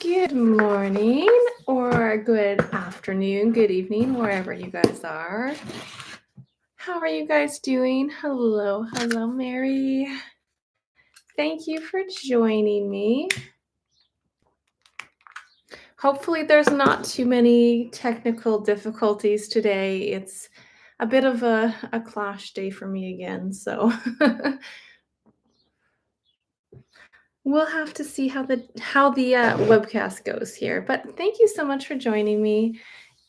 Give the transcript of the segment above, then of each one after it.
Good morning, or good afternoon, good evening, wherever you guys are. How are you guys doing? Hello, Mary. Thank you for joining me. Hopefully, there's not too many technical difficulties today. It's a bit of a clash day for me again, so we'll have to see how the webcast goes here. But thank you so much for joining me.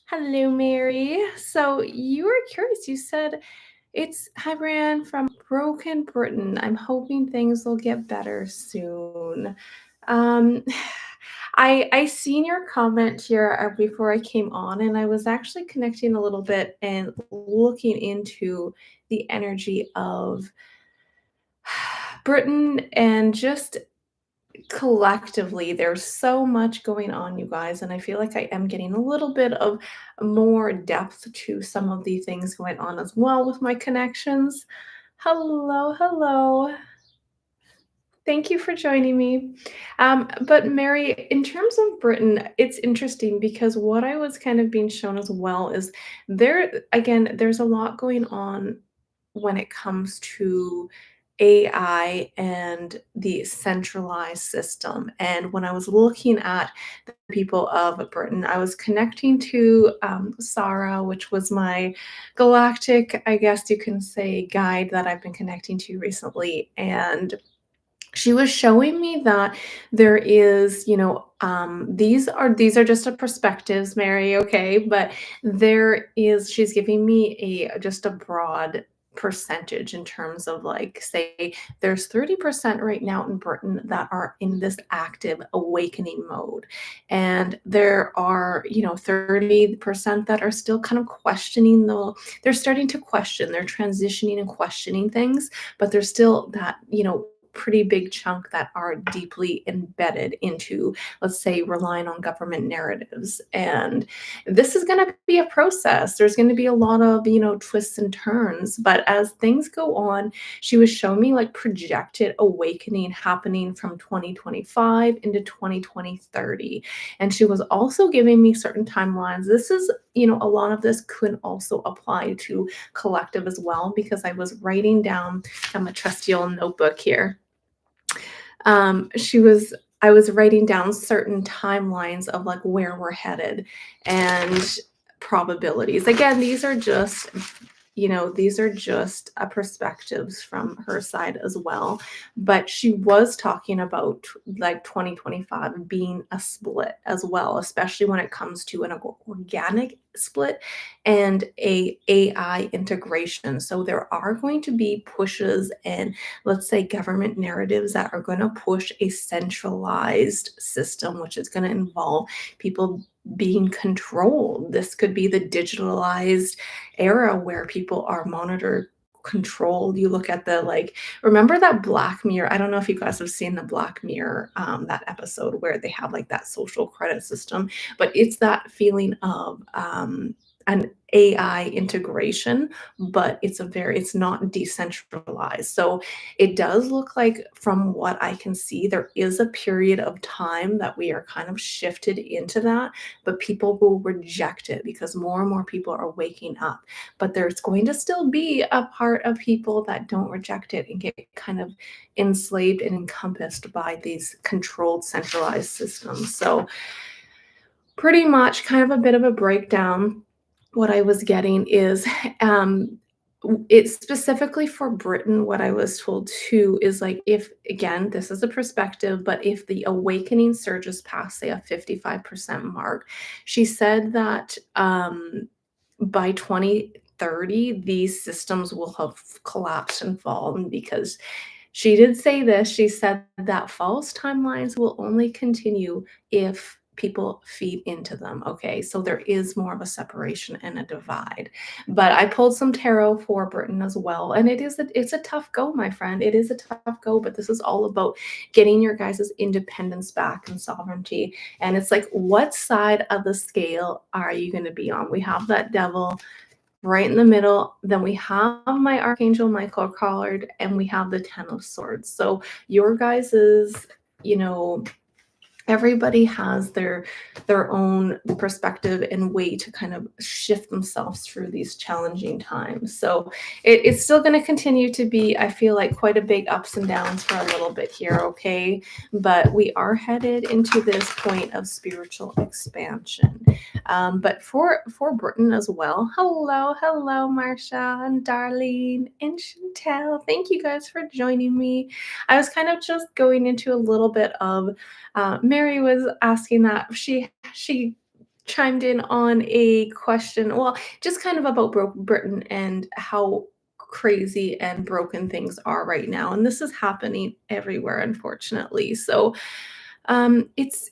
Hello, Mary. So you were curious. You said it's hi, Breanne from Broken Britain. I'm hoping things will get better soon. Um, I seen your comment here before I came on, and I was actually connecting a little bit and looking into the energy of Britain and just collectively there's so much going on, you guys, and I feel like I am getting a little bit of more depth to some of the things going on as well with my connections. Hello. Thank you for joining me. But Mary, in terms of Britain, it's interesting because what I was kind of being shown as well is there's a lot going on when it comes to AI and the centralized system. And when I was looking at the people of Britain, I was connecting to Sarah, which was my galactic, I guess you can say, guide that I've been connecting to recently. And she was showing me that there is, these are just a perspectives, Mary, okay? But she's giving me just a broad percentage in terms of, like, say there's 30% right now in Britain that are in this active awakening mode. And there are, 30% that are still kind of they're starting to question, they're transitioning and questioning things, but there's still that, pretty big chunk that are deeply embedded into, let's say, relying on government narratives. And this is going to be a process. There's going to be a lot of, twists and turns. But as things go on, she was showing me like projected awakening happening from 2025 into 2030. And she was also giving me certain timelines. This is, a lot of this could also apply to collective as well, because I was writing down a trusty old notebook here. I was writing down certain timelines of like where we're headed and probabilities. Again, these are just perspectives from her side as well. But she was talking about like 2025 being a split as well, especially when it comes to an organic split and a AI integration. So there are going to be pushes and, let's say, government narratives that are going to push a centralized system, which is going to involve people being controlled. This could be the digitalized era where people are monitored, controlled. You look at remember that Black Mirror? I don't know if you guys have seen the Black Mirror, that episode where they have like that social credit system, but it's that feeling of an AI integration, but it's not decentralized. So it does look like, from what I can see, there is a period of time that we are kind of shifted into that, but people will reject it because more and more people are waking up. But there's going to still be a part of people that don't reject it and get kind of enslaved and encompassed by these controlled, centralized systems. So pretty much kind of a bit of a breakdown. What I was getting is it's specifically for Britain. What I was told too is, like, if, again, this is a perspective, but if the awakening surges past, say, a 55% mark, she said that by 2030, these systems will have collapsed and fallen, because she did say this. She said that false timelines will only continue if people feed into them. Okay, so there is more of a separation and a divide. But I pulled some tarot for Britain as well, and it's a tough go, my friend. It is a tough go, but this is all about getting your guys' independence back and sovereignty. And it's like, what side of the scale are you going to be on? We have that devil right in the middle. Then we have my Archangel Michael card, and we have the Ten of Swords. So your guys's, you know, everybody has their own perspective and way to kind of shift themselves through these challenging times. So it's still going to continue to be, I feel like, quite a big ups and downs for a little bit here, okay? But we are headed into this point of spiritual expansion. But for Britain as well, hello, Marsha and Darlene and Chantel. Thank you guys for joining me. I was kind of just going into a little bit of Mary was asking that she chimed in on a question, well, just kind of about Britain and how crazy and broken things are right now, and this is happening everywhere, unfortunately. So it's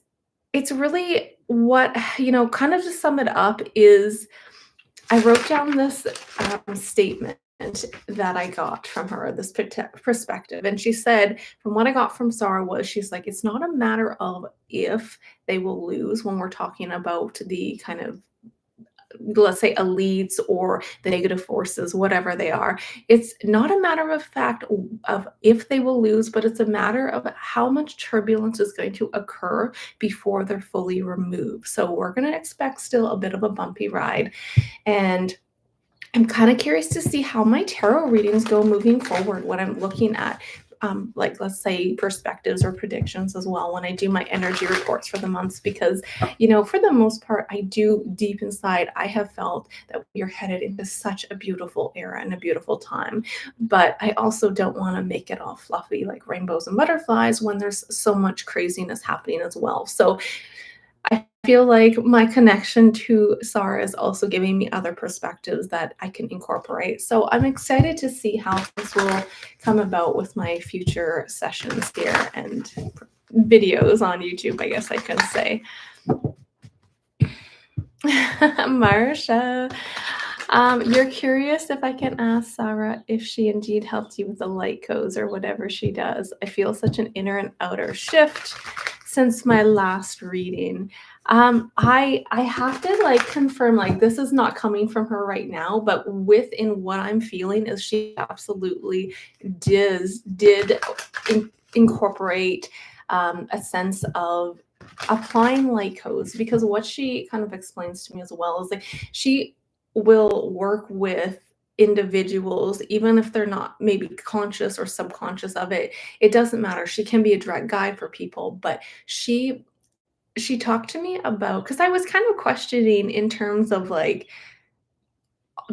really what, kind of to sum it up is I wrote down this statement that I got from her, this perspective. And she said, from what I got from Sarah was, she's like, it's not a matter of if they will lose when we're talking about the kind of, let's say, elites or the negative forces, whatever they are. It's not a matter of fact of if they will lose, but it's a matter of how much turbulence is going to occur before they're fully removed. So we're going to expect still a bit of a bumpy ride. And I'm kind of curious to see how my tarot readings go moving forward when I'm looking at, like, let's say, perspectives or predictions as well when I do my energy reports for the months, because, for the most part, I do deep inside, I have felt that we are headed into such a beautiful era and a beautiful time. But I also don't want to make it all fluffy like rainbows and butterflies when there's so much craziness happening as well. So I feel like my connection to Sarah is also giving me other perspectives that I can incorporate. So I'm excited to see how this will come about with my future sessions here and videos on YouTube, I guess I can say. Marsha, you're curious if I can ask Sarah if she indeed helped you with the light codes or whatever she does. I feel such an inner and outer shift since my last reading. I have to like confirm, like, this is not coming from her right now, but within what I'm feeling is she absolutely did incorporate a sense of applying light codes, because what she kind of explains to me as well is like she will work with individuals even if they're not maybe conscious or subconscious of it. It doesn't matter, she can be a direct guide for people. But she talked to me about, because I was kind of questioning in terms of like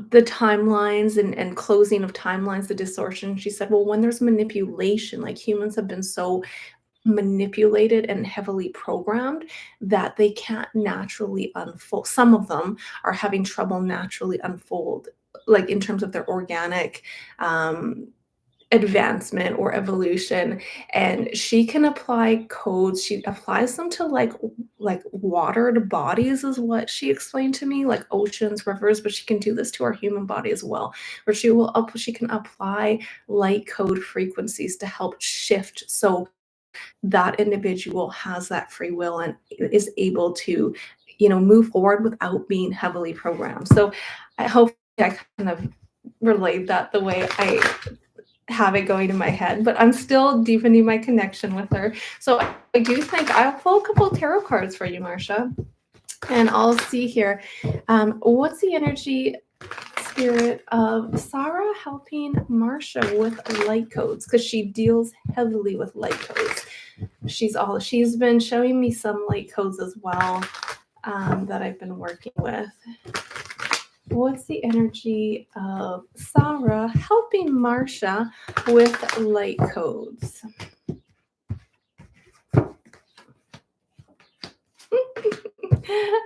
the timelines and closing of timelines, the distortion. She said, well, when there's manipulation, like humans have been so manipulated and heavily programmed that they can't naturally unfold. Some of them are having trouble naturally unfold, like in terms of their organic advancement or evolution. And she can apply codes. She applies them to like watered bodies is what she explained to me, like oceans, rivers, but she can do this to our human body as well, where she can apply light code frequencies to help shift so that individual has that free will and is able to, move forward without being heavily programmed. So I hope I kind of relayed that the way I have it going in my head, but I'm still deepening my connection with her. So I do think I'll pull a couple of tarot cards for you, Marsha, and I'll see here. What's the energy spirit of Sarah helping Marsha with light codes? Because she deals heavily with light codes. She's been showing me some light codes as well that I've been working with. What's the energy of Sarah helping Marsha with light codes?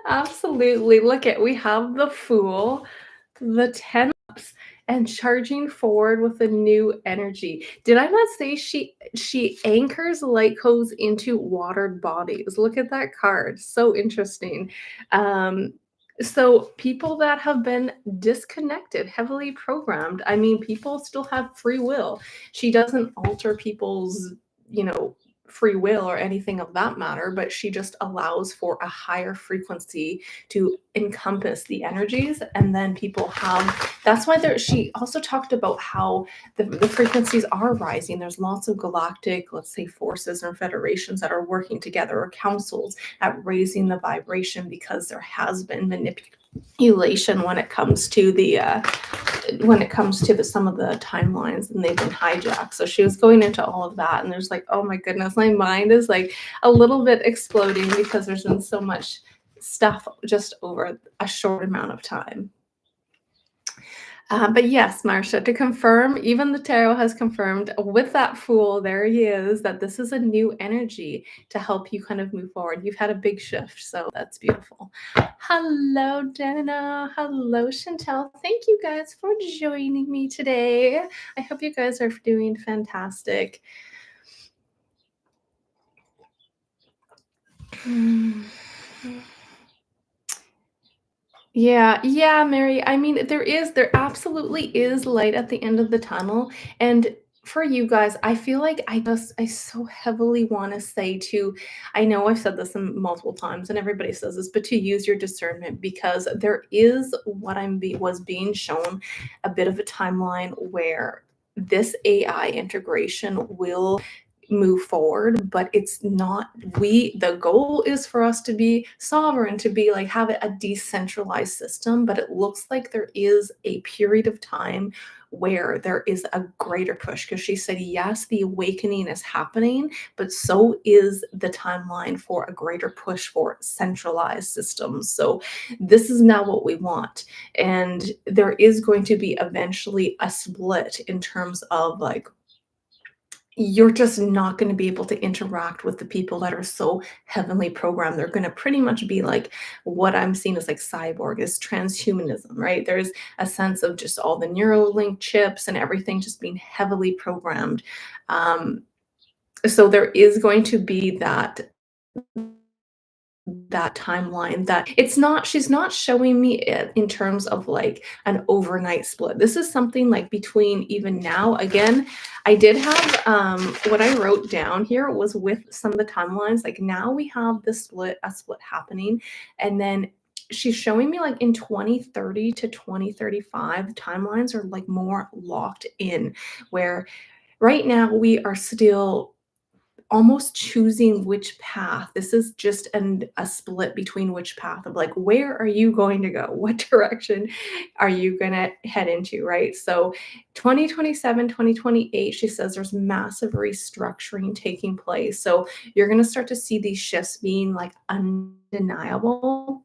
Absolutely. Look at, we have the Fool, the 10 ups, and charging forward with a new energy. Did I not say she anchors light codes into watered bodies? Look at that card. So interesting. So people that have been disconnected, heavily programmed, I mean, people still have free will. She doesn't alter people's, free will or anything of that matter, but she just allows for a higher frequency to encompass the energies. And then people have, that's why there, she also talked about how the frequencies are rising. There's lots of galactic, let's say, forces or federations that are working together, or councils at raising the vibration, because there has been manipulation when it comes to the some of the timelines, and they've been hijacked. So she was going into all of that, and there's like, oh my goodness, my mind is like a little bit exploding because there's been so much stuff just over a short amount of time. But yes, Marcia, to confirm, even the tarot has confirmed with that Fool, there he is, that this is a new energy to help you kind of move forward. You've had a big shift, so that's beautiful. Hello, Dana. Hello, Chantel. Thank you guys for joining me today. I hope you guys are doing fantastic. Yeah, Mary. I mean, there absolutely is light at the end of the tunnel. And for you guys, I feel like I so heavily want to say to, I know I've said this multiple times and everybody says this, but to use your discernment, because there is what was being shown, a bit of a timeline where this AI integration will move forward, but it's not, the goal is for us to be sovereign, to be like, have a decentralized system. But it looks like there is a period of time where there is a greater push, because she said, yes, the awakening is happening, but so is the timeline for a greater push for centralized systems. So this is now what we want, and there is going to be eventually a split in terms of like, you're just not going to be able to interact with the people that are so heavenly programmed. They're going to pretty much be like, what I'm seeing is like cyborg, is transhumanism, right? There's a sense of just all the Neuralink chips and everything just being heavily programmed. So there is going to be that timeline, that she's not showing me it in terms of like an overnight split. This is something like between even now. Again, I did have what I wrote down here was with some of the timelines, like now we have a split happening, and then she's showing me like in 2030 to 2035 timelines are like more locked in, where right now we are still almost choosing which path. This is just a split between which path of like, where are you going to go? What direction are you going to head into, right? So 2027, 2028, she says there's massive restructuring taking place. So you're going to start to see these shifts being like undeniable.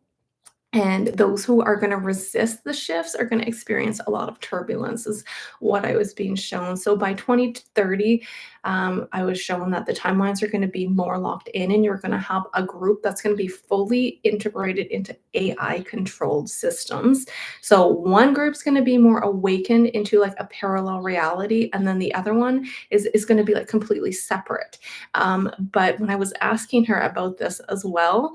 And those who are going to resist the shifts are going to experience a lot of turbulence, is what I was being shown. So by 2030, I was shown that the timelines are going to be more locked in, and you're going to have a group that's going to be fully integrated into AI controlled systems. So one group's going to be more awakened into like a parallel reality, and then the other one is going to be like completely separate. But when I was asking her about this as well,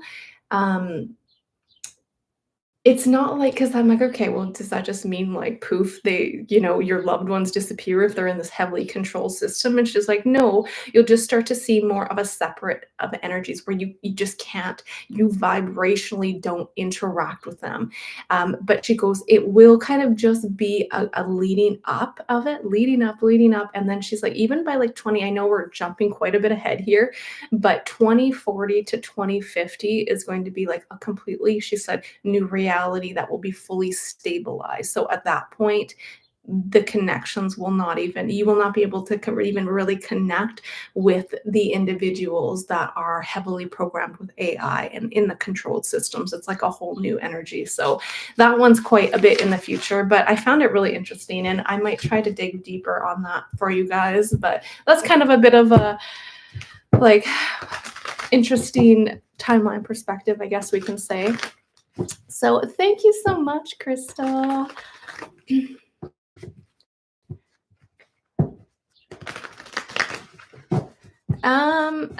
it's not like, because I'm like, okay, well, does that just mean like poof, your loved ones disappear if they're in this heavily controlled system? And she's like, no, you'll just start to see more of a separate of energies where you just can't, you vibrationally don't interact with them. But she goes, it will kind of just be a leading up of it, leading up. And then she's like, even by like 20, I know we're jumping quite a bit ahead here, but 2040 to 2050 is going to be like a completely, she said, new reality that will be fully stabilized. So at that point, the connections will not even, you will not be able to even really connect with the individuals that are heavily programmed with AI and in the controlled systems. It's like a whole new energy. So that one's quite a bit in the future, but I found it really interesting, and I might try to dig deeper on that for you guys. But that's kind of a bit of a like interesting timeline perspective, I guess we can say. So thank you so much, Crystal.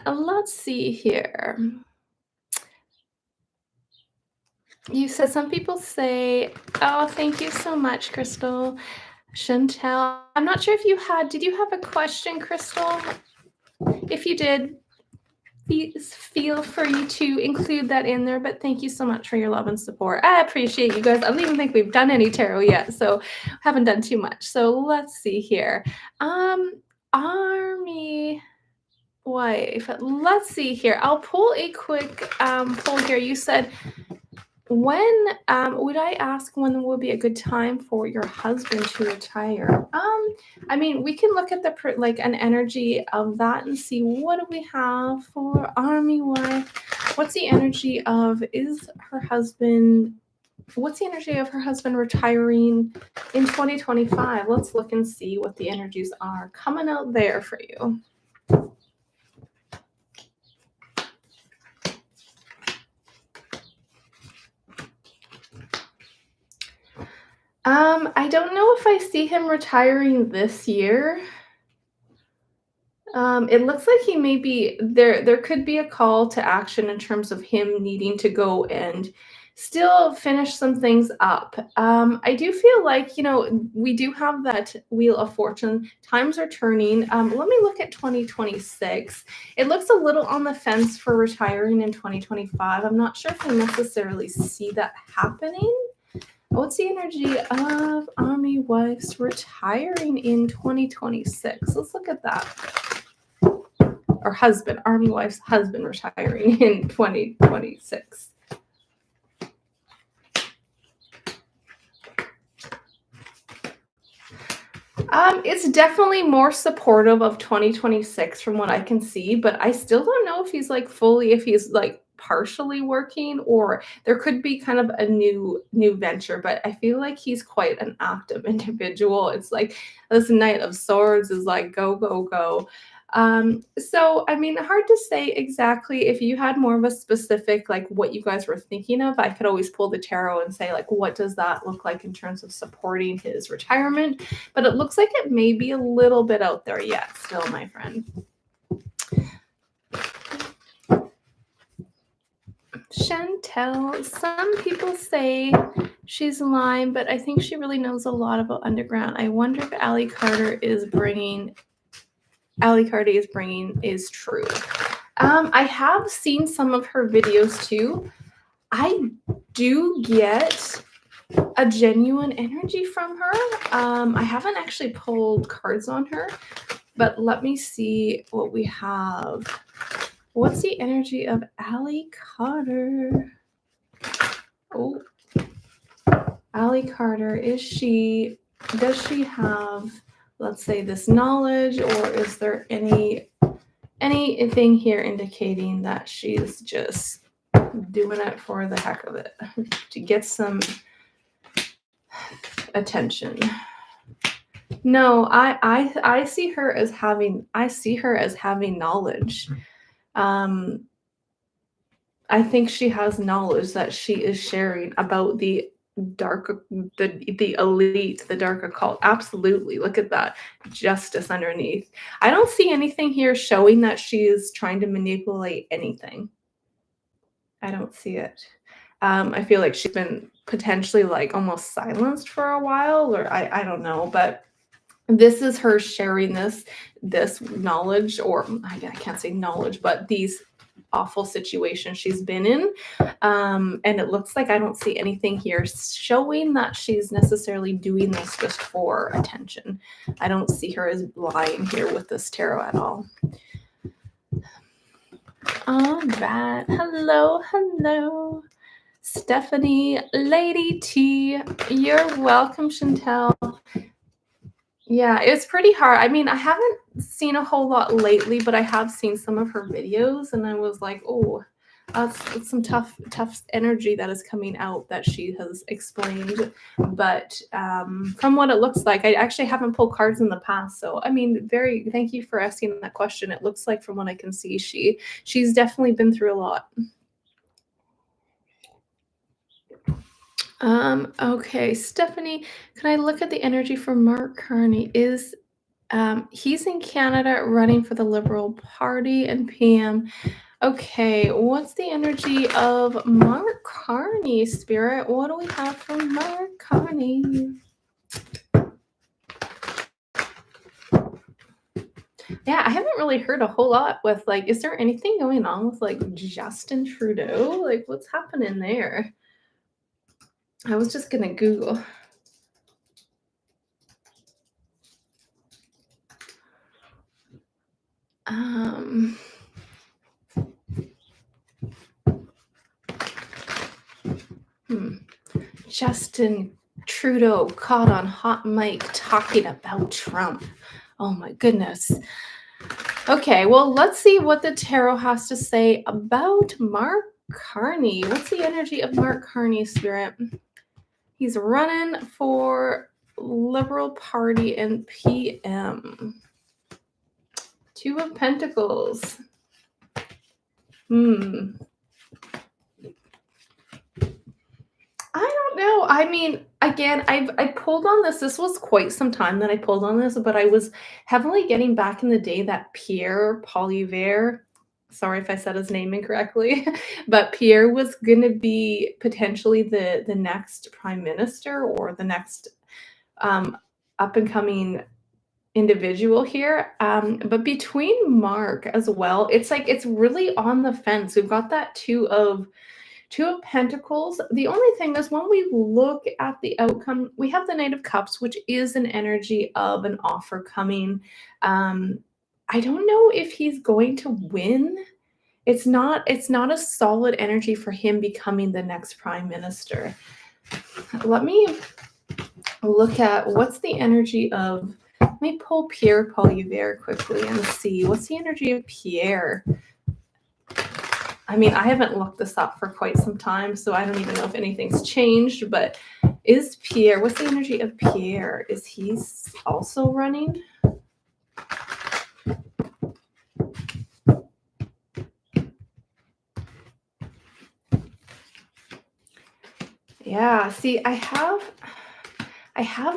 Let's see here. You said some people say, oh, thank you so much, Crystal. Chantel, I'm not sure if did you have a question, Crystal? If you did, feel free to include that in there. But thank you so much for your love and support. I appreciate you guys. I don't even think we've done any tarot yet, so haven't done too much. So let's see here. Army wife. Let's see here. I'll pull a quick pull here. You said, when would I ask when would be a good time for your husband to retire? I mean, we can look at the like an energy of that and see what do we have for Army wife. What's the energy of her husband? What's the energy of her husband retiring in 2025? Let's look and see what the energies are coming out there for you. I don't know if I see him retiring this year. It looks like he may be there. There could be a call to action in terms of him needing to go and still finish some things up. I do feel like, we do have that Wheel of Fortune. Times are turning. Let me look at 2026. It looks a little on the fence for retiring in 2025. I'm not sure if I necessarily see that happening. What's the energy of Army wives retiring in 2026? Let's look at that. Or husband, Army wife's husband retiring in 2026. It's definitely more supportive of 2026 from what I can see, but I still don't know if he's if he's partially working, or there could be kind of a new venture. But I feel like he's quite an active individual. It's like this Knight of Swords is like go, go, go. So I mean, hard to say exactly. If you had more of a specific what you guys were thinking of, I could always pull the tarot and say what does that look like in terms of supporting his retirement. But it looks like it may be a little bit out there yet still, my friend. Chantel, some people say she's lying, but I think she really knows a lot about underground. I wonder if Allie Carter is bringing is true. I have seen some of her videos too. I do get a genuine energy from her. I haven't actually pulled cards on her, but let me see what we have. What's the energy of Allie Carter? Oh, Allie Carter, does she have, let's say, this knowledge, or is there anything here indicating that she's just doing it for the heck of it to get some attention? No, I see her as having knowledge. I think she has knowledge that she is sharing about the elite, the dark occult. Absolutely. Look at that. Justice underneath. I don't see anything here showing that she is trying to manipulate anything. I don't see it. I feel like she's been potentially almost silenced for a while, or I don't know, but this is her sharing this knowledge, or I can't say knowledge, but these awful situations she's been in. And it looks like I don't see anything here showing that she's necessarily doing this just for attention. I don't see her as lying here with this tarot at all. All right. Hello. Stephanie, Lady T, you're welcome, Chantel. Yeah, it's pretty hard. I mean, I haven't seen a whole lot lately, but I have seen some of her videos, and I was like, oh, that's some tough energy that is coming out that she has explained. But from what it looks like, I actually haven't pulled cards in the past. So, I mean, thank you for asking that question. It looks like from what I can see, she's definitely been through a lot. Okay, Stephanie, can I look at the energy for Mark Carney? He's in Canada running for the Liberal Party and PM. Okay, what's the energy of Mark Carney, Spirit? What do we have for Mark Carney? Yeah, I haven't really heard a whole lot with like, is there anything going on with like Justin Trudeau? Like, what's happening there? I was just gonna Google. Um, hmm. Justin Trudeau caught on hot mic talking about Trump. Oh my goodness. Okay, well, let's see what the tarot has to say about Mark Carney. What's the energy of Mark Carney, Spirit? He's running for Liberal Party and PM. Two of Pentacles. I don't know. I mean, again, I pulled on this. This was quite some time that I pulled on this, but I was heavily getting back in the day that Pierre Poilievre, sorry if I said his name incorrectly, but Pierre was going to be potentially the next prime minister or the next up and coming individual here. But between Mark as well, it's like it's really on the fence. We've got that Two of Pentacles. The only thing is when we look at the outcome, we have the Knight of Cups, which is an energy of an offer coming. I don't know if he's going to win. It's not a solid energy for him becoming the next prime minister. Let me look at what's the energy of, let me pull Pierre Poilievre quickly and see what's the energy of Pierre. I mean, I haven't looked this up for quite some time, so I don't even know if anything's changed, but is Pierre, what's the energy of Pierre? Is he also running? Yeah, see, I have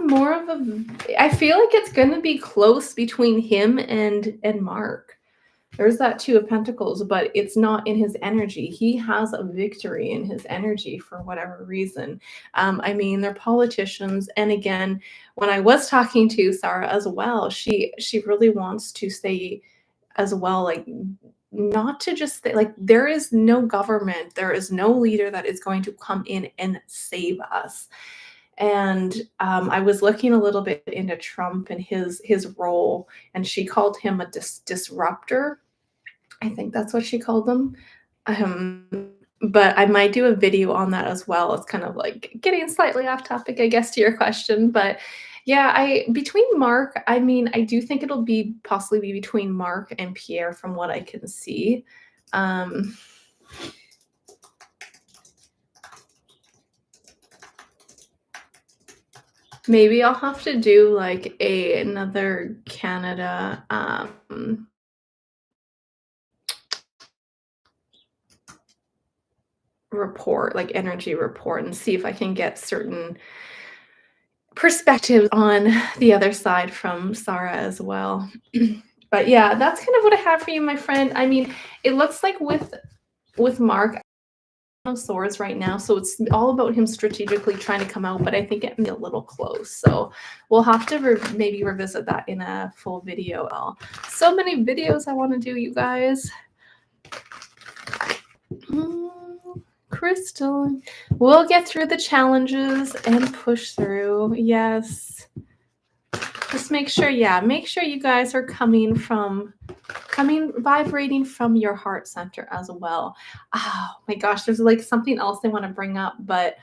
more of a, I feel like it's going to be close between him and Mark. There's that Two of Pentacles, but it's not in his energy. He has a victory in his energy for whatever reason. I mean, they're politicians. And again, when I was talking to Sarah as well, she really wants to say as well, like, not to just say, like, there is no government, there is no leader that is going to come in and save us. And I was looking a little bit into Trump and his role, and she called him a disruptor. I think that's what she called them. But I might do a video on that as well. It's kind of like getting slightly off topic, I guess, to your question. But yeah, between Mark, I mean, I do think it'll be possibly be between Mark and Pierre from what I can see. Maybe I'll have to do like another Canada report, like energy report, and see if I can get certain perspectives on the other side from Sarah as well. But yeah, that's kind of what I have for you, my friend. I mean, it looks like with Mark of Swords right now, so it's all about him strategically trying to come out, but I think it may be a little close. So we'll have to maybe revisit that in a full video. So many videos I want to do, you guys. Crystal, we'll get through the challenges and push through. Yes. Just make sure you guys are vibrating from your heart center as well. Oh my gosh, there's like something else I want to bring up, but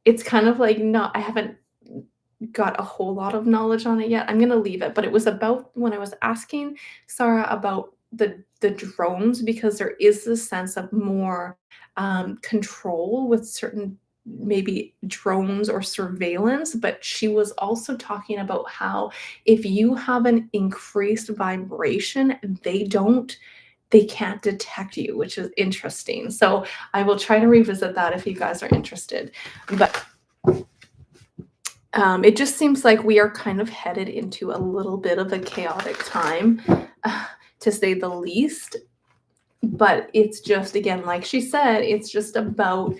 it's kind of like I haven't got a whole lot of knowledge on it yet. I'm gonna leave it, but it was about when I was asking Sarah about the drones, because there is this sense of more control with certain maybe drones or surveillance, but she was also talking about how if you have an increased vibration, they can't detect you, which is interesting. So I will try to revisit that if you guys are interested. But it just seems like we are kind of headed into a little bit of a chaotic time, to say the least. But it's just, again, like she said, it's just about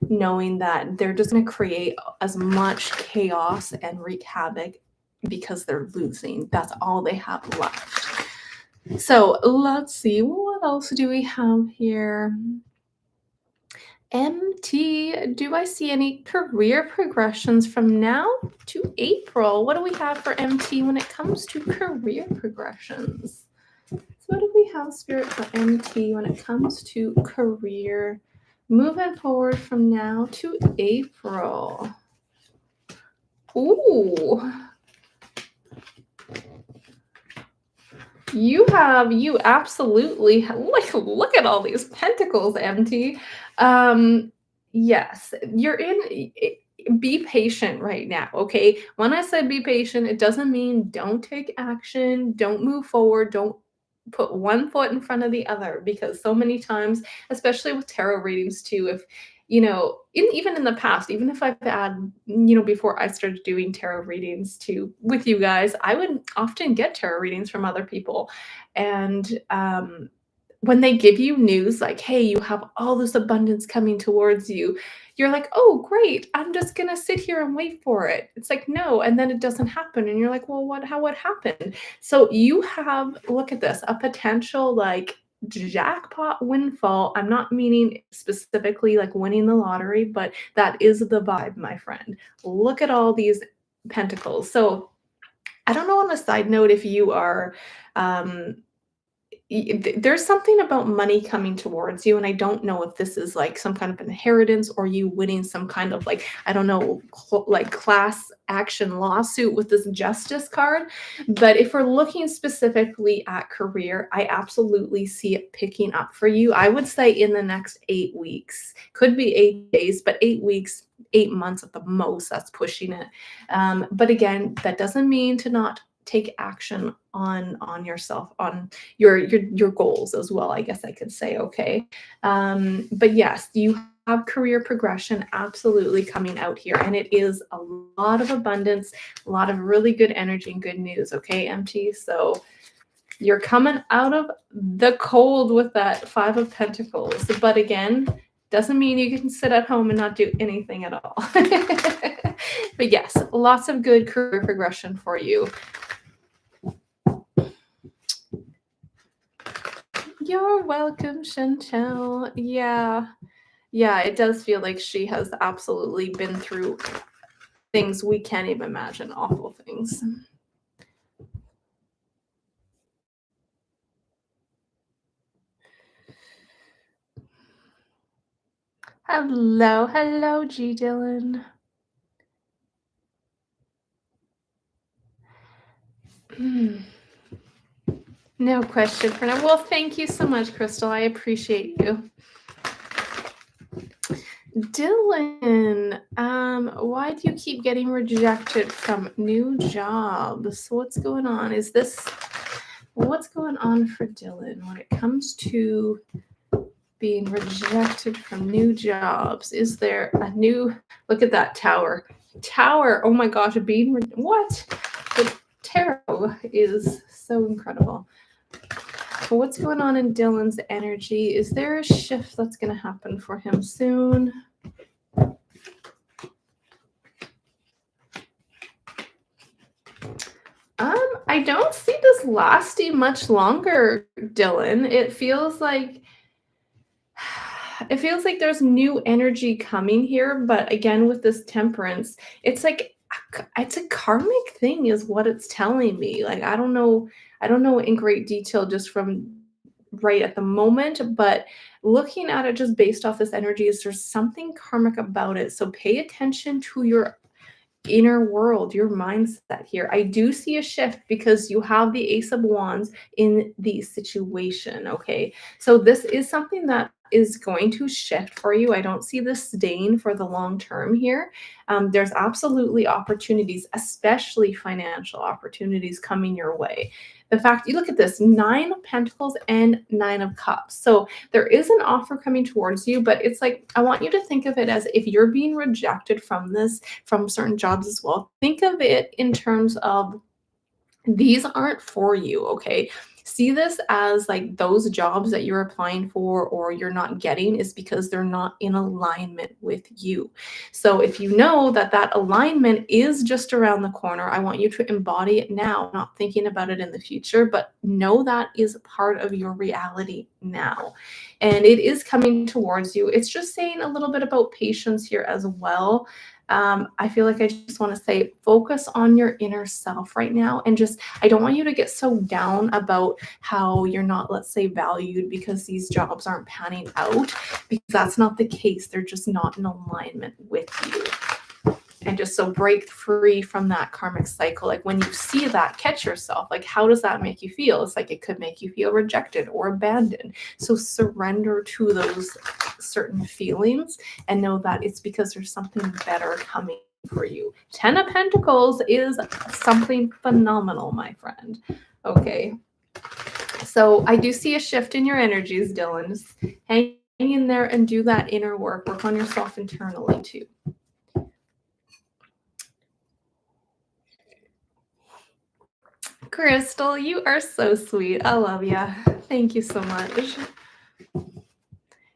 knowing that they're just going to create as much chaos and wreak havoc because they're losing. That's all they have left. So let's see, what else do we have here? MT, do I see any career progressions from now to April? What do we have for MT when it comes to career progressions? So, what do we have, Spirit, for MT when it comes to career moving forward from now to April? Ooh, you absolutely look at all these pentacles, MT. Um, yes, you're in. Be patient right now, okay? When I said be patient, it doesn't mean don't take action, don't move forward, don't put one foot in front of the other, because so many times, especially with tarot readings too, if even in the past, even if I've had, before I started doing tarot readings too with you guys, I would often get tarot readings from other people. And when they give you news like, hey, you have all this abundance coming towards you, you're like, oh, great. I'm just going to sit here and wait for it. It's like, no. And then it doesn't happen. And you're like, well, what happened? So you have, look at this, a potential like jackpot windfall. I'm not meaning specifically like winning the lottery, but that is the vibe, my friend. Look at all these pentacles. So I don't know, on a side note, if you are um there's something about money coming towards you, and I don't know if this is like some kind of inheritance or you winning some kind of like, I don't know, like class action lawsuit with this justice card. But if we're looking specifically at career, I absolutely see it picking up for you. I would say in the next 8 weeks, could be 8 days, but 8 weeks, 8 months at the most. That's pushing it. But again, that doesn't mean to not take action on yourself, on your goals as well, I guess I could say. Okay. But yes, you have career progression absolutely coming out here, and it is a lot of abundance, a lot of really good energy and good news. Okay, MT. So you're coming out of the cold with that Five of Pentacles, but again, doesn't mean you can sit at home and not do anything at all. But yes, lots of good career progression for you. You're welcome, Chantel. Yeah. Yeah, it does feel like she has absolutely been through things we can't even imagine, awful things. Hello, G Dylan. No question for now. Well, thank you so much, Crystal. I appreciate you. Dylan, why do you keep getting rejected from new jobs? What's going on? What's going on for Dylan when it comes to being rejected from new jobs? Is there a new, look at that tower. Oh my gosh, what? The tarot is so incredible. What's going on in Dylan's energy? Is there a shift that's going to happen for him soon? I don't see this lasting much longer, Dylan. It feels like there's new energy coming here, but again, with this temperance, it's like it's a karmic thing is what it's telling me. Like, I don't know in great detail just from right at the moment, but looking at it just based off this energy, is there's something karmic about it. So pay attention to your inner world, your mindset here. I do see a shift because you have the Ace of Wands in the situation. Okay. So this is something that is going to shift for you. I don't see this staying for the long term here. There's absolutely opportunities, especially financial opportunities coming your way. The fact you look at this 9 of Pentacles and 9 of Cups. So there is an offer coming towards you, but it's like, I want you to think of it as if you're being rejected from this, from certain jobs as well. Think of it in terms of these aren't for you, okay? See this as like those jobs that you're applying for or you're not getting is because they're not in alignment with you. So if you know that that alignment is just around the corner, I want you to embody it now, not thinking about it in the future, but know that is part of your reality now. And it is coming towards you. It's just saying a little bit about patience here as well. I feel like I just want to say focus on your inner self right now and just I don't want you to get so down about how you're not, let's say, valued because these jobs aren't panning out, because that's not the case. They're just not in alignment with you. And just so break free from that karmic cycle. Like when you see that, catch yourself. Like, how does that make you feel? It's like it could make you feel rejected or abandoned. So surrender to those certain feelings and know that it's because there's something better coming for you. 10 of Pentacles is something phenomenal, my friend. Okay. So I do see a shift in your energies, Dylan. Just hang in there and do that inner work. Work on yourself internally too. Crystal, you are so sweet. I love you. Thank you so much.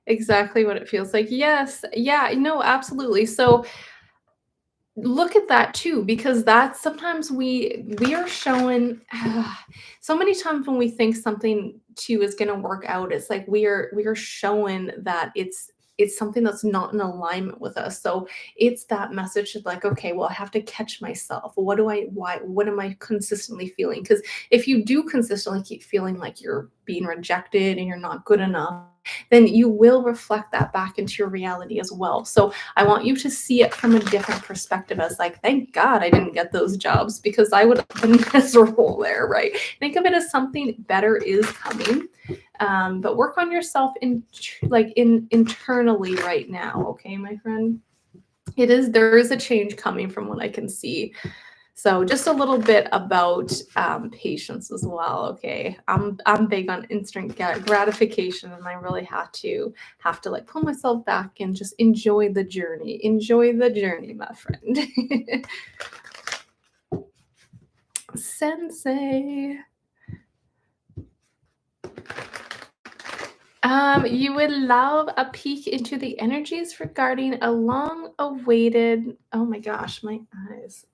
Exactly what it feels like. Yes. Yeah, no, absolutely. So look at that too, because that's sometimes we are showing so many times when we think something too is going to work out, it's like we are showing that it's something that's not in alignment with us. So it's that message of like, okay, well, I have to catch myself. What am I consistently feeling? Because if you do consistently keep feeling like you're being rejected and you're not good enough, then you will reflect that back into your reality as well. So I want you to see it from a different perspective as like, thank God I didn't get those jobs because I would have been miserable there, right? Think of it as something better is coming. But work on yourself internally right now, okay, my friend? There is a change coming from what I can see. So just a little bit about patience as well. Okay, I'm big on instant gratification, and I really have to like pull myself back and just enjoy the journey. Enjoy the journey, my friend. Sensei. You would love a peek into the energies regarding a long-awaited. Oh my gosh, my eyes.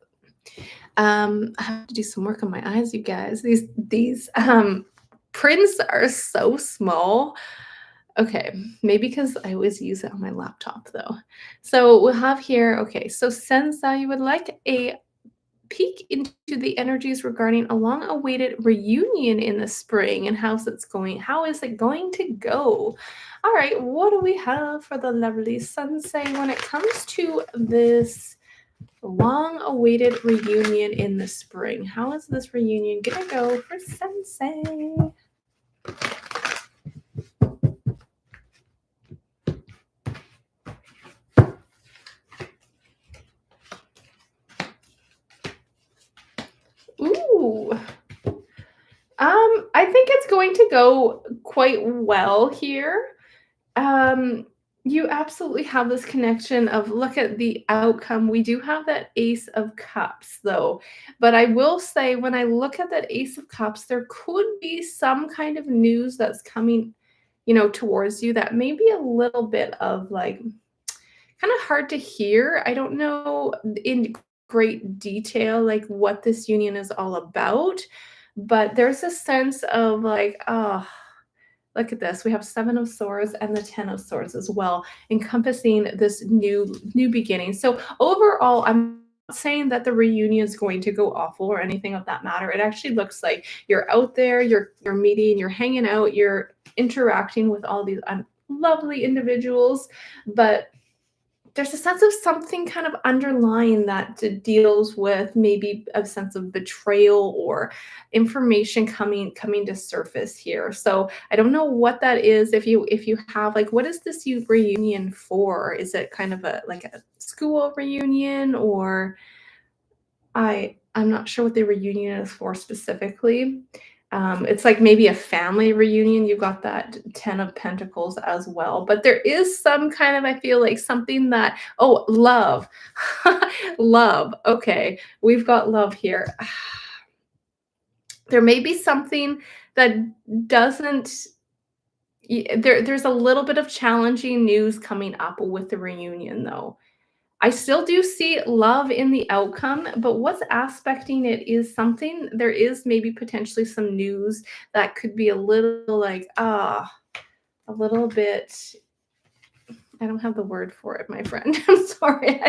I have to do some work on my eyes, you guys. These prints are so small. Okay, maybe because I always use it on my laptop though. So we'll have here, okay, so since you would like a peek into the energies regarding a long-awaited reunion in the spring and how is it going to go? All right, what do we have for the lovely Sensei when it comes to this long-awaited reunion in the spring? How is this reunion gonna go for Sensei? Ooh. I think it's going to go quite well here. Um, you absolutely have this connection of look at the outcome. We do have that Ace of Cups, though. But I will say, when I look at that Ace of Cups, there could be some kind of news that's coming, towards you that may be a little bit of like kind of hard to hear. I don't know in great detail like what this union is all about, but there's a sense of like, oh, look at this. We have 7 of Swords and the 10 of Swords as well, encompassing this new beginning. So overall, I'm not saying that the reunion is going to go awful or anything of that matter. It actually looks like you're out there, you're meeting, you're hanging out, you're interacting with all these lovely individuals, but there's a sense of something kind of underlying that deals with maybe a sense of betrayal or information coming to surface here. So I don't know what that is. If you have like, what is this reunion for? Is it kind of a school reunion, or I'm not sure what the reunion is for specifically. It's like maybe a family reunion. You got that 10 of Pentacles as well. But there is some kind of, I feel like something that, oh, love. Love. Okay, we've got love here. There may be something that doesn't there's a little bit of challenging news coming up with the reunion, though. I still do see love in the outcome, but what's aspecting it is something there is maybe potentially some news that could be a little like, a little bit. I don't have the word for it, my friend. I'm sorry.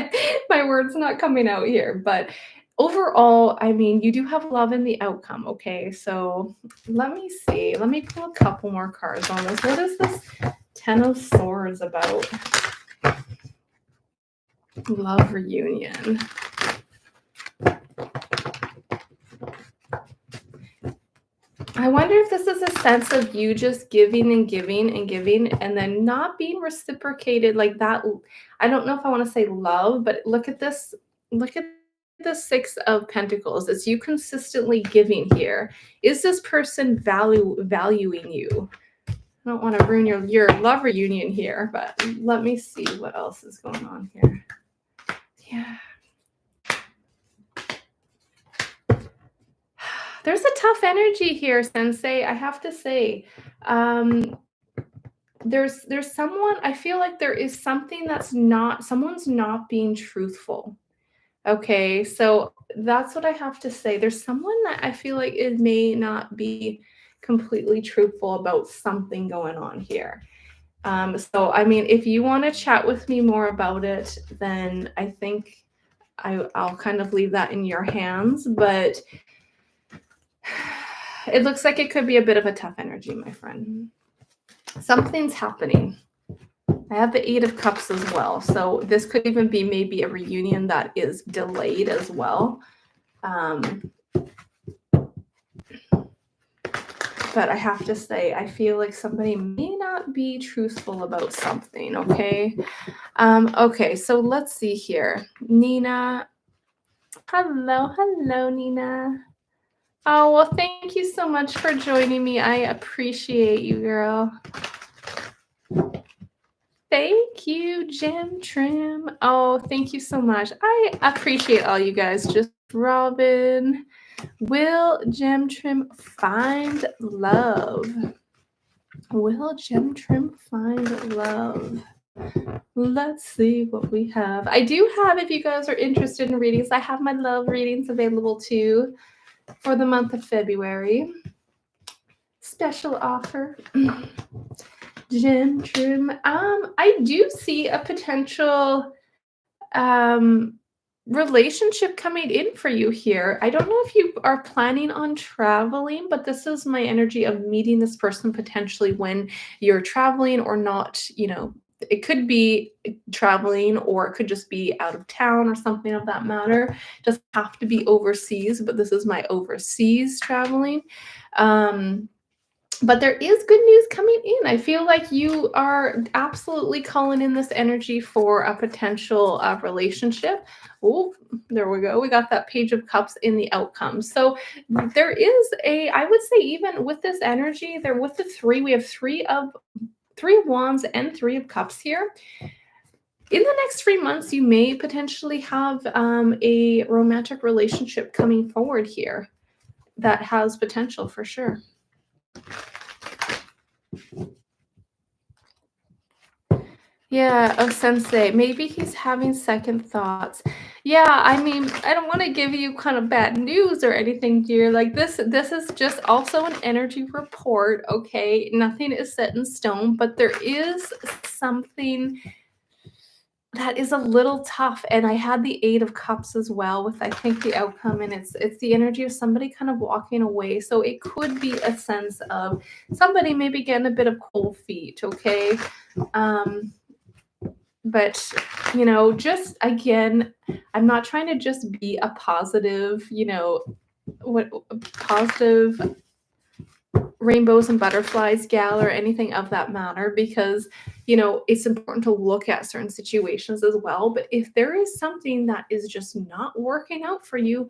My word's not coming out here, but overall, I mean, you do have love in the outcome, okay? So, let me see. Let me pull a couple more cards on this. What is this 10 of Swords about? Love reunion. I wonder if this is a sense of you just giving and giving and giving and then not being reciprocated like that. I don't know if I want to say love, but look at this. Look at the 6 of Pentacles. It's you consistently giving here. Is this person valuing you? I don't want to ruin your love reunion here, but let me see what else is going on here. Yeah. There's a tough energy here, Sensei. I have to say, there's someone. I feel like there is something that's not. Someone's not being truthful. Okay, so that's what I have to say. There's someone that I feel like it may not be completely truthful about something going on here. So I mean, if you want to chat with me more about it, then I think I'll kind of leave that in your hands. But it looks like it could be a bit of a tough energy, my friend. Something's happening. I have the 8 of Cups as well. So this could even be maybe a reunion that is delayed as well. But I have to say, I feel like somebody may not be truthful about something, okay? Okay, so let's see here. Nina. Hello, Nina. Oh, well, thank you so much for joining me. I appreciate you, girl. Thank you, Gem Trim. Oh, thank you so much. I appreciate all you guys. Just Robin. Will Gem Trim find love? Will Gem Trim find love? Let's see what we have. I do have, if you guys are interested in readings, I have my love readings available too for the month of February. Special offer. Gem Trim. I do see a potential relationship coming in for you here. I don't know if you are planning on traveling, but this is my energy of meeting this person potentially when you're traveling or not, it could be traveling or it could just be out of town or something of that matter. It doesn't have to be overseas, but this is my overseas traveling. But there is good news coming in. I feel like you are absolutely calling in this energy for a potential relationship. Oh, there we go. We got that Page of Cups in the outcome. So there is I would say even with this energy, there with the 3, we have 3 of Wands and 3 of Cups here. In the next 3 months, you may potentially have a romantic relationship coming forward here that has potential for sure. Yeah, oh, Sensei, maybe he's having second thoughts. Yeah, I mean, I don't want to give you kind of bad news or anything, dear. Like this is just also an energy report, okay? Nothing is set in stone, but there is something that is a little tough. And I had the 8 of Cups as well with I think the outcome, and it's the energy of somebody kind of walking away. So it could be a sense of somebody maybe getting a bit of cold feet, okay? But just again, I'm not trying to just be a positive, positive rainbows and butterflies gal or anything of that matter, because it's important to look at certain situations as well. But if there is something that is just not working out for you,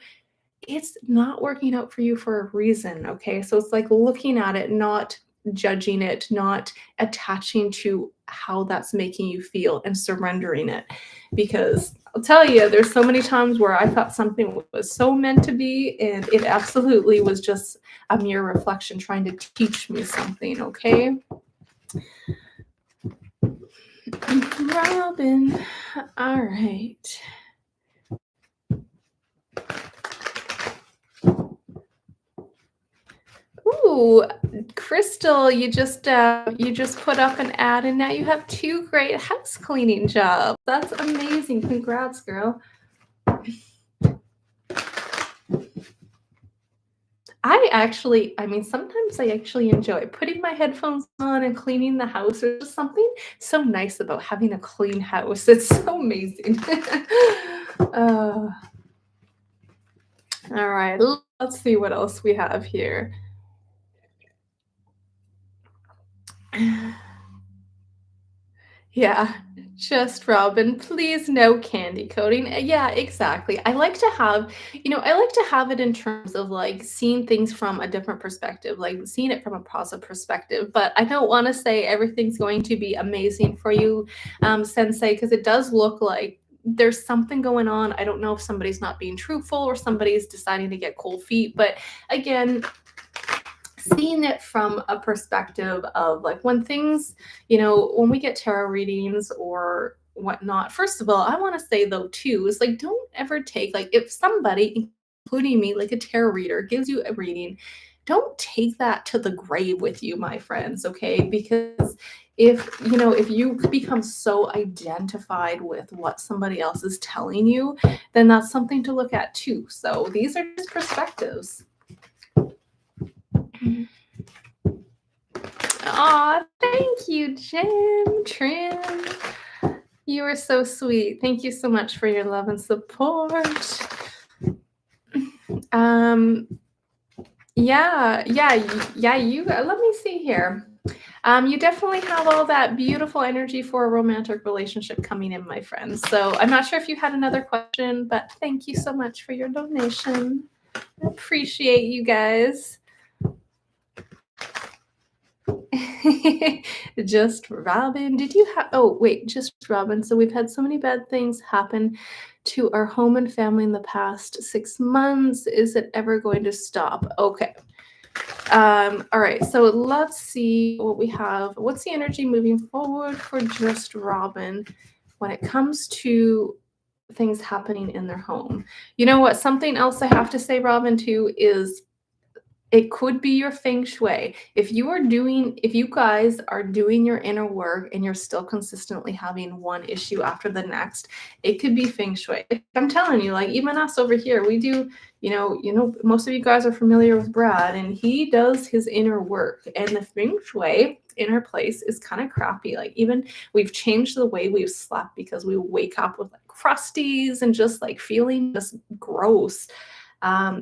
it's not working out for you for a reason, okay? So it's like looking at it not judging it, not attaching to how that's making you feel and surrendering it. Because I'll tell you, there's so many times where I thought something was so meant to be, and it absolutely was just a mere reflection trying to teach me something, okay? Robin. All right. Ooh, Crystal, you just put up an ad and now you have two great house cleaning jobs. That's amazing. Congrats, girl. I mean, sometimes I actually enjoy putting my headphones on and cleaning the house. There's just something so nice about having a clean house. It's so amazing. uh, all right, let's see what else we have here. Yeah, just Robin, please no candy coating. Yeah, exactly. I like to have it in terms of like seeing things from a different perspective, like seeing it from a positive perspective. But I don't want to say everything's going to be amazing for you, Sensei, because it does look like there's something going on. I don't know if somebody's not being truthful or somebody's deciding to get cold feet. But again, seeing it from a perspective of like when things, when we get tarot readings or whatnot, first of all, I want to say though, too, is like, don't ever take, like, if somebody, including me, like a tarot reader, gives you a reading, don't take that to the grave with you, my friends, okay? Because if you become so identified with what somebody else is telling you, then that's something to look at too. So these are just perspectives. Aw, thank you, Jim, Trim. You are so sweet. Thank you so much for your love and support. Um, yeah, you let me see here. You definitely have all that beautiful energy for a romantic relationship coming in, my friend. So I'm not sure if you had another question, but thank you so much for your donation. I appreciate you guys. Just Robin. Did you have? Oh, wait, just Robin. So we've had so many bad things happen to our home and family in the past 6 months. Is it ever going to stop? Okay. All right. So let's see what we have. What's the energy moving forward for just Robin when it comes to things happening in their home? You know what? Something else I have to say, Robin, too, is it could be your feng shui. If you guys are doing your inner work and you're still consistently having one issue after the next, it could be feng shui. I'm telling you, like even us over here, we do, most of you guys are familiar with Brad and he does his inner work and the feng shui inner place is kind of crappy. Like even we've changed the way we've slept because we wake up with like crusties and just like feeling just gross.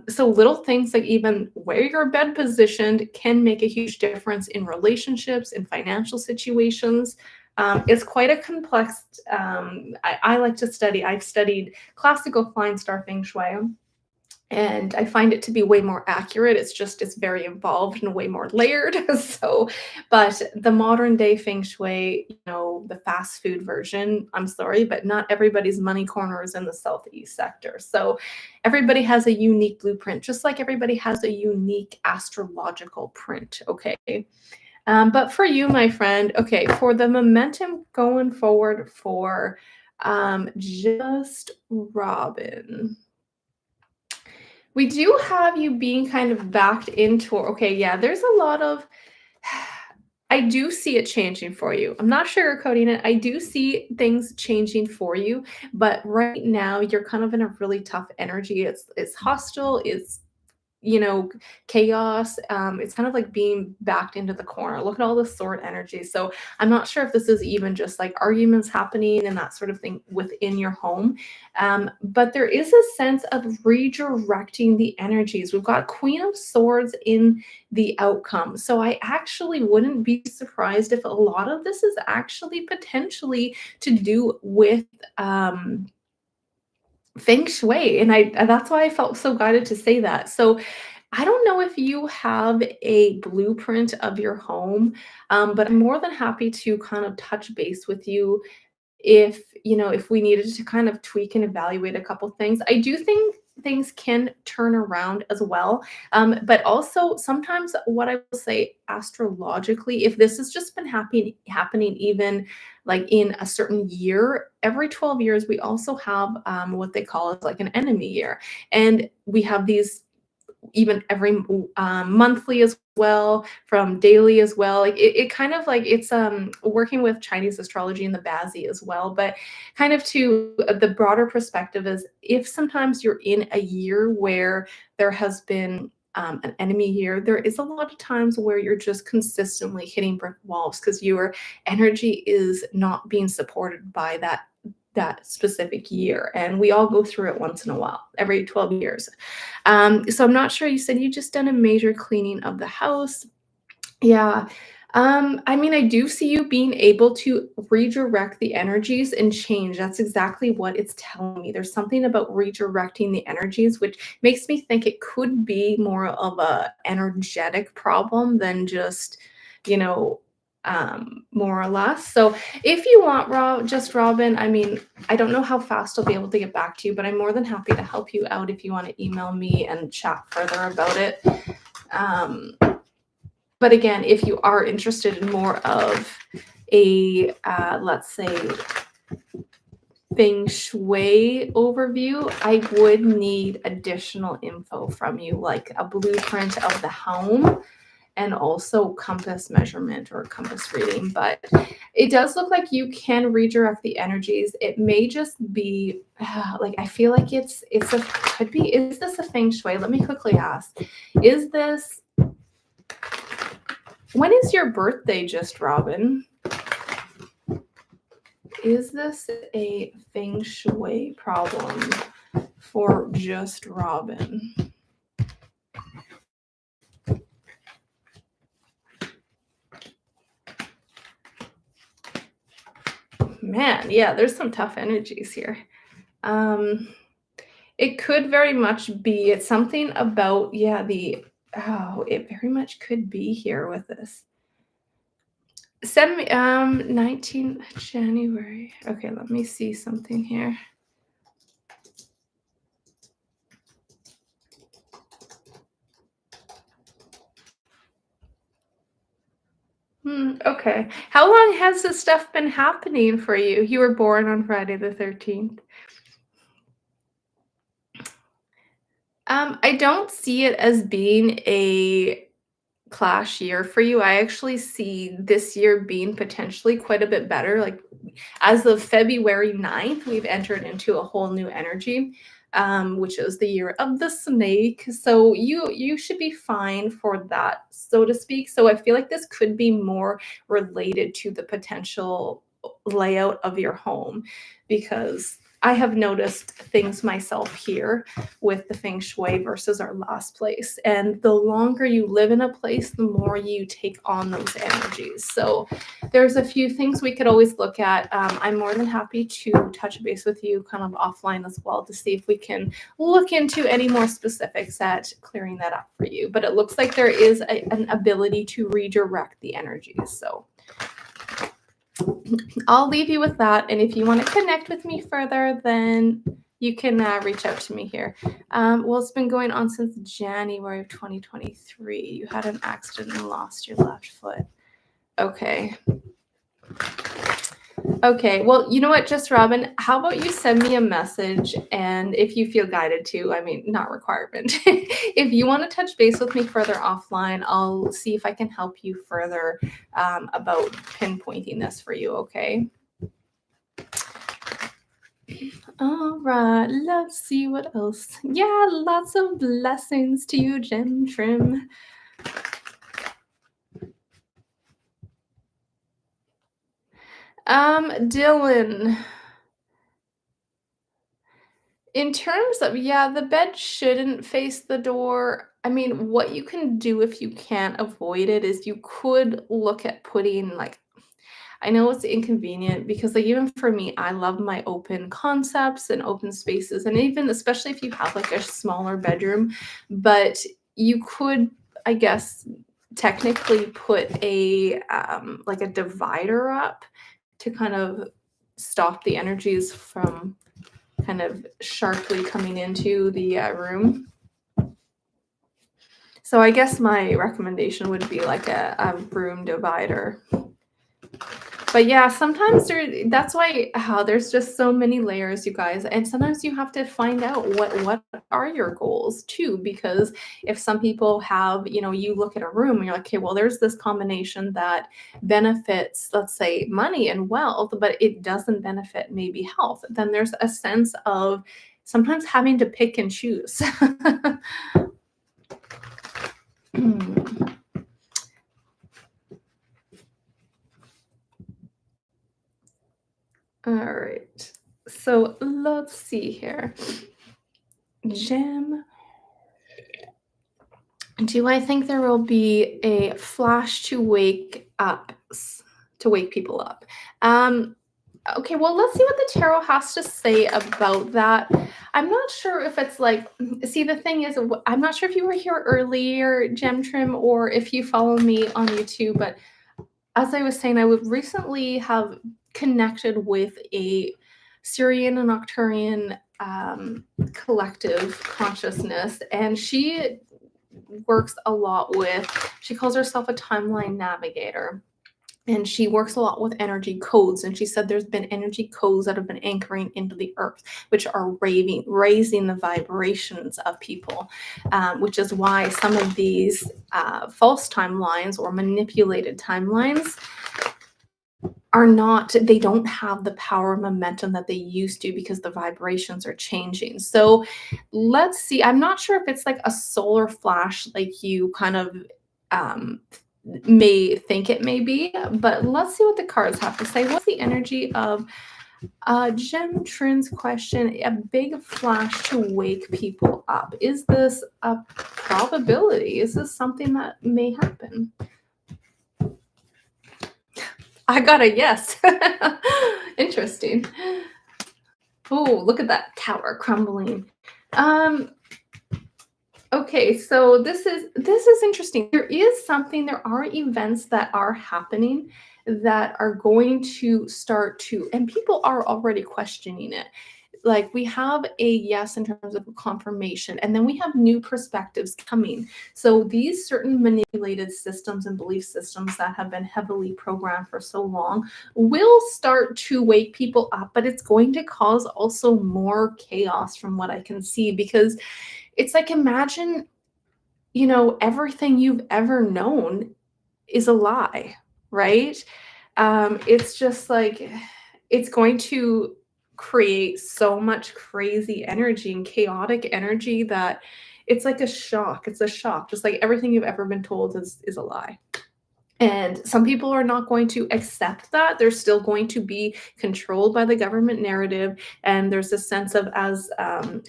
So little things like even where your bed positioned can make a huge difference in relationships and financial situations. It's quite a complex. I like to study. I've studied classical flying star feng shui, and I find it to be way more accurate. It's very involved and way more layered. So, but the modern day feng shui, the fast food version, I'm sorry, but not everybody's money corner is in the southeast sector. So everybody has a unique blueprint, just like everybody has a unique astrological print. Okay. But for you, my friend, okay, for the momentum going forward for just Robin. We do have you being kind of backed into, okay, yeah, there's a lot of, I do see it changing for you. I'm not sugarcoating it. I do see things changing for you, but right now you're kind of in a really tough energy. It's hostile, it's chaos. It's kind of like being backed into the corner. Look at all the sword energy. So I'm not sure if this is even just like arguments happening and that sort of thing within your home. But there is a sense of redirecting the energies. We've got Queen of Swords in the outcome. So I actually wouldn't be surprised if a lot of this is actually potentially to do with feng shui, and that's why I felt so guided to say that. So I don't know if you have a blueprint of your home, but I'm more than happy to kind of touch base with you if, if we needed to kind of tweak and evaluate a couple things. I do think things can turn around as well. But also sometimes what I will say astrologically, if this has just been happening even like in a certain year, every 12 years, we also have what they call as like an enemy year. And we have these even every monthly as well, from daily as well. Like it kind of like it's working with Chinese astrology and the Bazi as well, but kind of to the broader perspective is if sometimes you're in a year where there has been an enemy year, there is a lot of times where you're just consistently hitting brick walls because your energy is not being supported by that specific year. And we all go through it once in a while, every 12 years. So I'm not sure. You said you just done a major cleaning of the house. Yeah. I mean, I do see you being able to redirect the energies and change. That's exactly what it's telling me. There's something about redirecting the energies, which makes me think it could be more of a energetic problem than just, you know, more or less. So if you want, just Robin, I mean, I don't know how fast I'll be able to get back to you, but I'm more than happy to help you out if you want to email me and chat further about it. Um, but again, if you are interested in more of a, let's say, Feng Shui overview, I would need additional info from you, like a blueprint of the home and also compass measurement or compass reading. But it does look like you can redirect the energies. It may just be like I feel like it's a could be. Is this a Feng Shui? Let me quickly ask. Is this when is your birthday, just Robin? Is this a Feng Shui problem for just Robin? Man, yeah, there's some tough energies here. Um, it could very much be. It's something about, yeah, it very much could be here with this. Send me 19 January. Okay, let me see something here. Okay. How long has this stuff been happening for you? You were born on Friday the 13th. I don't see it as being a clash year for you. I actually see this year being potentially quite a bit better. Like as of February 9th, we've entered into a whole new energy, which is the year of the snake. So you should be fine for that, so to speak. So I feel like this could be more related to the potential layout of your home because I have noticed things myself here with the Feng Shui versus our last place. And the longer you live in a place, the more you take on those energies. So there's a few things we could always look at. I'm more than happy to touch base with you kind of offline as well to see if we can look into any more specifics at clearing that up for you. But it looks like there is an ability to redirect the energies. So I'll leave you with that. And if you want to connect with me further, then you can reach out to me here. Well, it's been going on since January of 2023. You had an accident and lost your left foot. Okay. Okay. Well, you know what, just Robin, how about you send me a message and if you feel guided to, I mean, not requirement. If you want to touch base with me further offline, I'll see if I can help you further about pinpointing this for you. Okay. All right, let's see what else. Yeah, lots of blessings to you, Gem Trim. Dylan. In terms of, yeah, the bed shouldn't face the door. I mean, what you can do if you can't avoid it is you could look at putting like I know it's inconvenient because like even for me, I love my open concepts and open spaces and even especially if you have like a smaller bedroom, but you could, I guess, technically put a like a divider up to kind of stop the energies from kind of sharply coming into the room. So I guess my recommendation would be like a room divider. But yeah, sometimes that's why how there's just so many layers, you guys. And sometimes you have to find out what are your goals too. Because if some people have, you look at a room and you're like, okay, well, there's this combination that benefits, let's say, money and wealth, but it doesn't benefit maybe health, then there's a sense of sometimes having to pick and choose. All right. So let's see here. Gem. Do I think there will be a flash to wake up, to wake people up? Um, okay, well, let's see what the tarot has to say about that. I'm not sure if it's like, see, the thing is, I'm not sure if you were here earlier, Gem Trim, or if you follow me on YouTube, but as I was saying, I would recently have connected with a Syrian and Arcturian collective consciousness, and she works a lot with, she calls herself a timeline navigator. And she works a lot with energy codes. And she said there's been energy codes that have been anchoring into the earth, which are raising the vibrations of people, which is why some of these false timelines or manipulated timelines are not, they don't have the power and momentum that they used to because the vibrations are changing. So let's see. I'm not sure if it's like a solar flash, like you kind of um, may think it may be, but let's see what the cards have to say. What's the energy of Gem Trin's question? A big flash to wake people up. Is this a probability? Is this something that may happen? I got a yes. Interesting. Oh, look at that tower crumbling. Okay, so this is interesting. There is something, there are events that are happening that are going to start to, and people are already questioning it. Like we have a yes in terms of confirmation, and then we have new perspectives coming. So these certain manipulated systems and belief systems that have been heavily programmed for so long will start to wake people up, but it's going to cause also more chaos from what I can see, because it's like, imagine, everything you've ever known is a lie, right? It's just like, it's going to create so much crazy energy and chaotic energy that it's like a shock. It's a shock. Just like everything you've ever been told is a lie. And some people are not going to accept that. They're still going to be controlled by the government narrative. And there's a sense of, as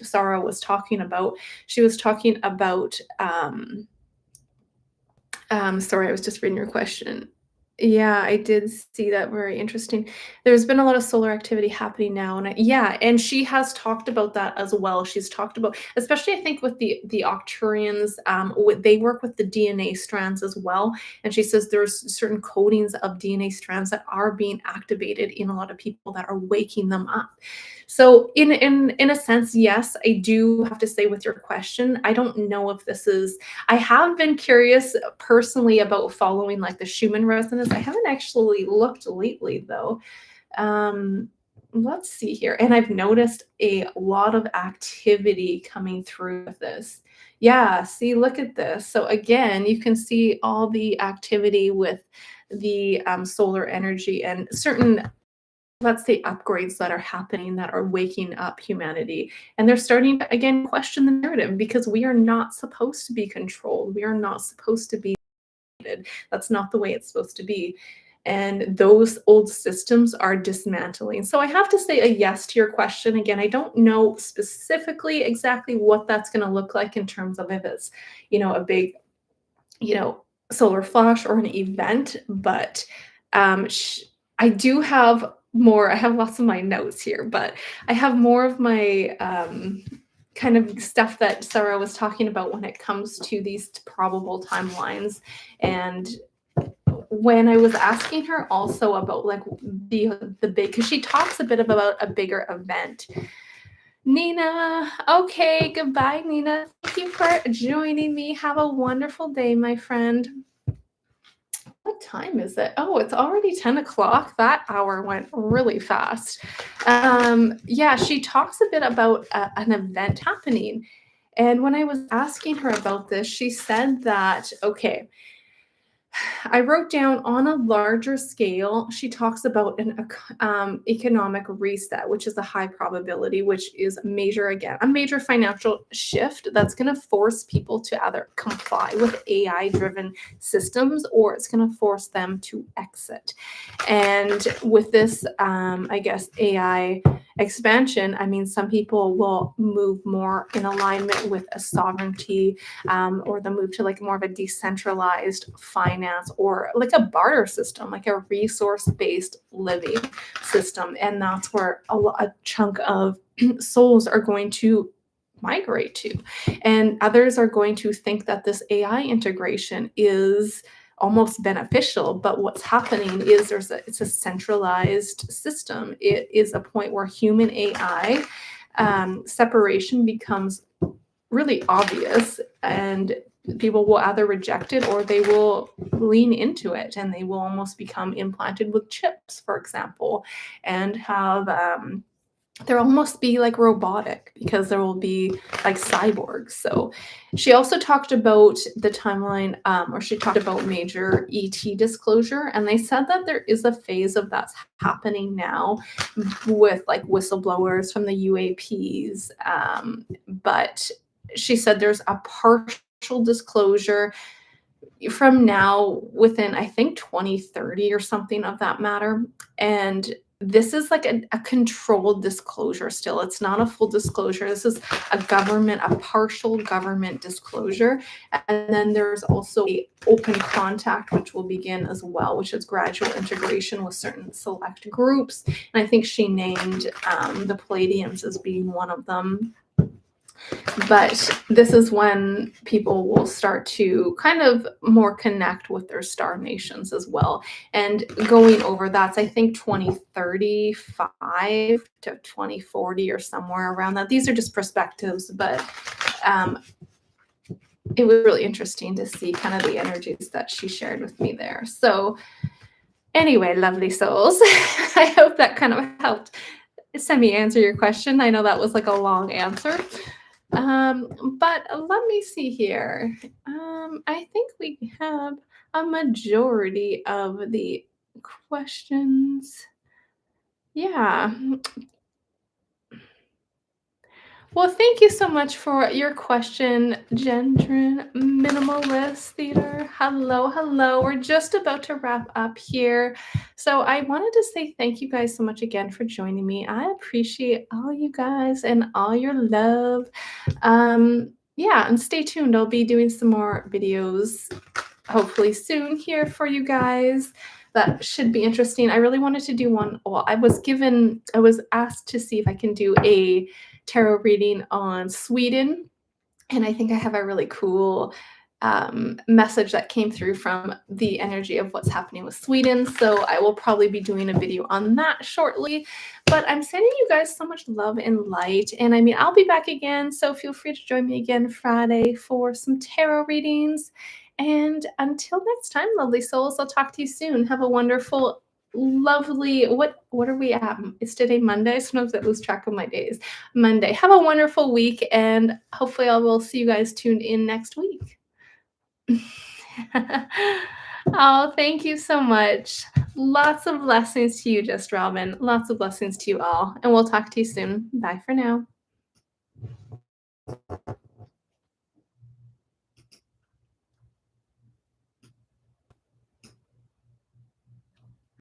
Sarah was talking about, she was talking about, sorry, I was just reading your question. Yeah, I did see that. Very interesting. There's been a lot of solar activity happening now, and yeah, and she has talked about that as well. She's talked about, especially I think with the Arcturians, they work with the DNA strands as well, and she says there's certain codings of DNA strands that are being activated in a lot of people that are waking them up. So in a sense, yes, I do have to say with your question, I don't know if this is, I have been curious personally about following like the Schumann resonance. I haven't actually looked lately though. Let's see here. And I've noticed a lot of activity coming through with this. Yeah, see, look at this. So again, you can see all the activity with the solar energy and certain, let's say, upgrades that are happening that are waking up humanity. And they're starting to, again, question the narrative, because we are not supposed to be controlled. We are not supposed to be. That's not the way it's supposed to be. And those old systems are dismantling. So I have to say a yes to your question. Again, I don't know specifically exactly what that's going to look like in terms of if it's, a big, solar flash or an event, but I do have more. I have lots of my notes here, but I have more of my kind of stuff that Sarah was talking about when it comes to these probable timelines. And when I was asking her also about like the big, because she talks a bit about a bigger event. Nina, okay, goodbye, Nina. Thank you for joining me. Have a wonderful day, my friend. What time is it? Oh, it's already 10 o'clock. That hour went really fast. Yeah, she talks a bit about an event happening. And when I was asking her about this, she said that, okay, I wrote down on a larger scale, she talks about an economic reset, which is a high probability, which is a major financial shift that's going to force people to either comply with AI driven systems or it's going to force them to exit. And with this, I guess, AI expansion, I mean, some people will move more in alignment with a sovereignty or the move to like more of a decentralized finance or like a barter system, like a resource-based living system. And that's where a chunk of souls are going to migrate to. And others are going to think that this AI integration is almost beneficial, but what's happening is it's a centralized system. It is a point where human AI separation becomes really obvious, and people will either reject it or they will lean into it, and they will almost become implanted with chips, for example, and have they'll almost be like robotic because there will be like cyborgs. So she also talked about the timeline, or she talked about major ET disclosure, and they said that there is a phase of that's happening now with like whistleblowers from the UAPs, but she said there's a partial disclosure from now within, I think, 2030 or something of that matter. And this is like a controlled disclosure still. It's not a full disclosure. This is a partial government disclosure. And then there's also a open contact, which will begin as well, which is gradual integration with certain select groups. And I think she named the Palladiums as being one of them. But this is when people will start to kind of more connect with their star nations as well. And going over that's, I think, 2035 to 2040 or somewhere around that. These are just perspectives, but it was really interesting to see kind of the energies that she shared with me there. So anyway, lovely souls, I hope that kind of helped semi-answer your question. I know that was like a long answer. But let me see here. I think we have a majority of the questions. Yeah. Well, thank you so much for your question, Gendron Minimalist Theater. Hello, hello. We're just about to wrap up here. So I wanted to say thank you guys so much again for joining me. I appreciate all you guys and all your love. Yeah, and stay tuned. I'll be doing some more videos hopefully soon here for you guys. That should be interesting. I really wanted to do one. Well, I was asked to see if I can do a tarot reading on Sweden. And I think I have a really cool message that came through from the energy of what's happening with Sweden. So I will probably be doing a video on that shortly. But I'm sending you guys so much love and light. And I mean, I'll be back again. So feel free to join me again Friday for some tarot readings. And until next time, lovely souls, I'll talk to you soon. Have a wonderful, lovely, what are we at? It's today Monday. Sometimes I lose track of my days. Monday. Have a wonderful week, and hopefully I will see you guys tuned in next week. Oh, thank you so much. Lots of blessings to you, Just Robin. Lots of blessings to you all. And we'll talk to you soon. Bye for now.